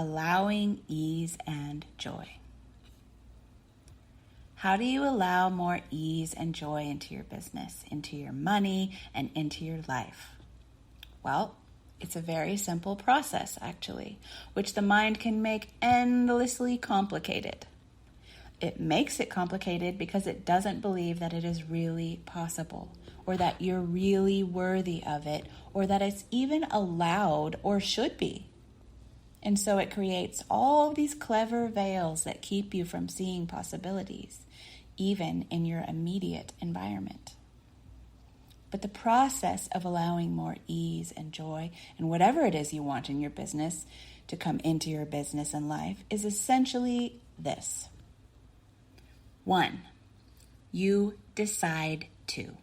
allowing ease and joy. How do you allow more ease and joy into your business, into your money, and into your life? Well, it's a very simple process, actually, which the mind can make endlessly complicated. It makes it complicated because it doesn't believe that it is really possible, or that you're really worthy of it, or that it's even allowed or should be. And so it creates all these clever veils that keep you from seeing possibilities, even in your immediate environment. But the process of allowing more ease and joy and whatever it is you want in your business to come into your business and life is essentially this. 1, you decide to.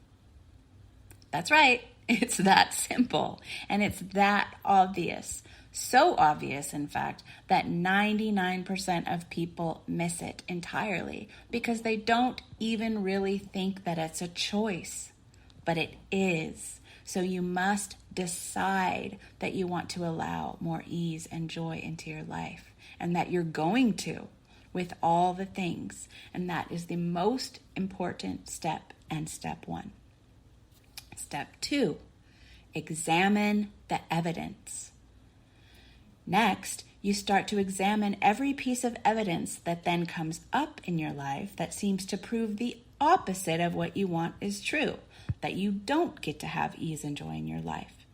That's right. It's that simple. And it's that obvious. So obvious, in fact, that 99% of people miss it entirely because they don't even really think that it's a choice. But it is. So you must decide that you want to allow more ease and joy into your life, and that you're going to with all the things. And that is the most important step, and step 1. Step 2, examine the evidence. Next, you start to examine every piece of evidence that then comes up in your life that seems to prove the opposite of what you want is true, that you don't get to have ease and joy in your life.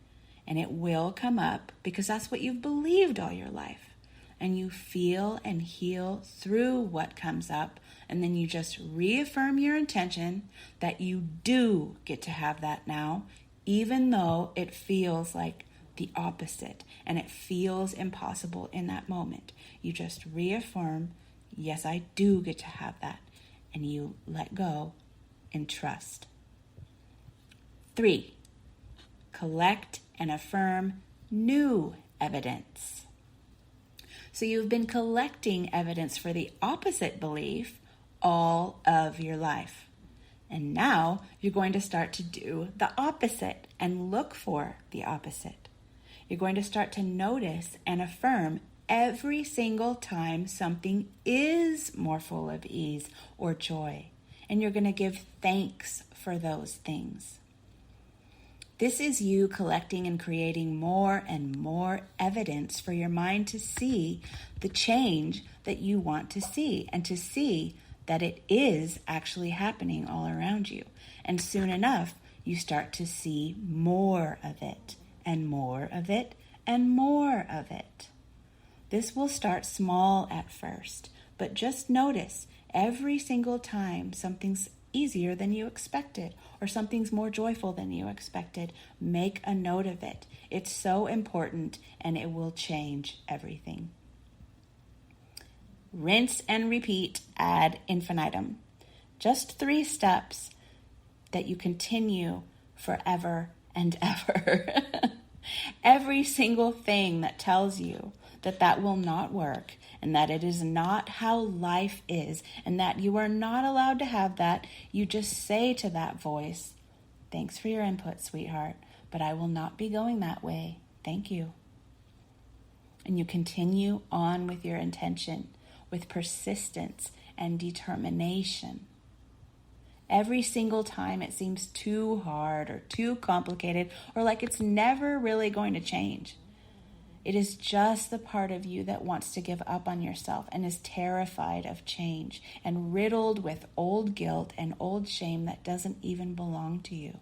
And it will come up because that's what you've believed all your life. And you feel and heal through what comes up, and then you just reaffirm your intention that you do get to have that now, even though it feels like the opposite and it feels impossible in that moment. You just reaffirm, yes, I do get to have that, and you let go and trust. 3, collect and affirm new evidence. So you've been collecting evidence for the opposite belief all of your life. And now you're going to start to do the opposite and look for the opposite. You're going to start to notice and affirm every single time something is more full of ease or joy. And you're going to give thanks for those things. This is you collecting and creating more and more evidence for your mind to see the change that you want to see, and to see that it is actually happening all around you. And soon enough, you start to see more of it, and more of it, and more of it. This will start small at first, but just notice every single time something's easier than you expected, or something's more joyful than you expected, make a note of it. It's so important, and it will change everything. Rinse and repeat ad infinitum. Just 3 steps that you continue forever and ever. Every single thing that tells you that that will not work, and that it is not how life is, and that you are not allowed to have that, you just say to that voice, thanks for your input, sweetheart, but I will not be going that way. Thank you. And you continue on with your intention, with persistence and determination. Every single time it seems too hard or too complicated, or like it's never really going to change. It is just the part of you that wants to give up on yourself and is terrified of change and riddled with old guilt and old shame that doesn't even belong to you.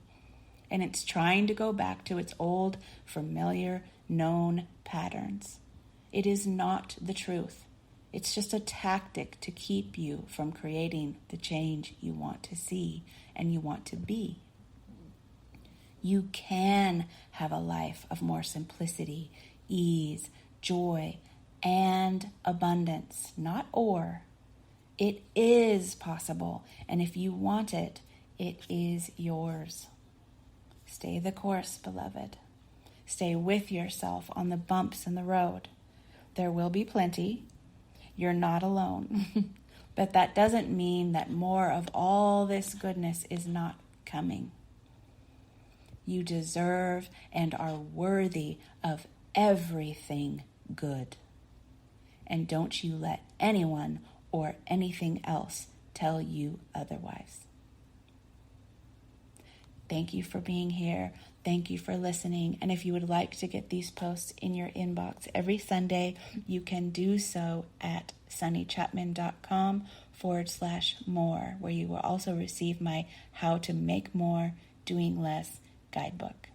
And it's trying to go back to its old, familiar, known patterns. It is not the truth. It's just a tactic to keep you from creating the change you want to see and you want to be. You can have a life of more simplicity, ease, joy, and abundance, not or. It is possible, and if you want it, it is yours. Stay the course, beloved. Stay with yourself on the bumps in the road. There will be plenty. You're not alone. But that doesn't mean that more of all this goodness is not coming. You deserve and are worthy of everything good. and don't you let anyone or anything else tell you otherwise. Thank you for being here. Thank you for listening. And if you would like to get these posts in your inbox every Sunday, you can do so at sunnychapman.com/more, where you will also receive my How to Make More, Doing Less guidebook.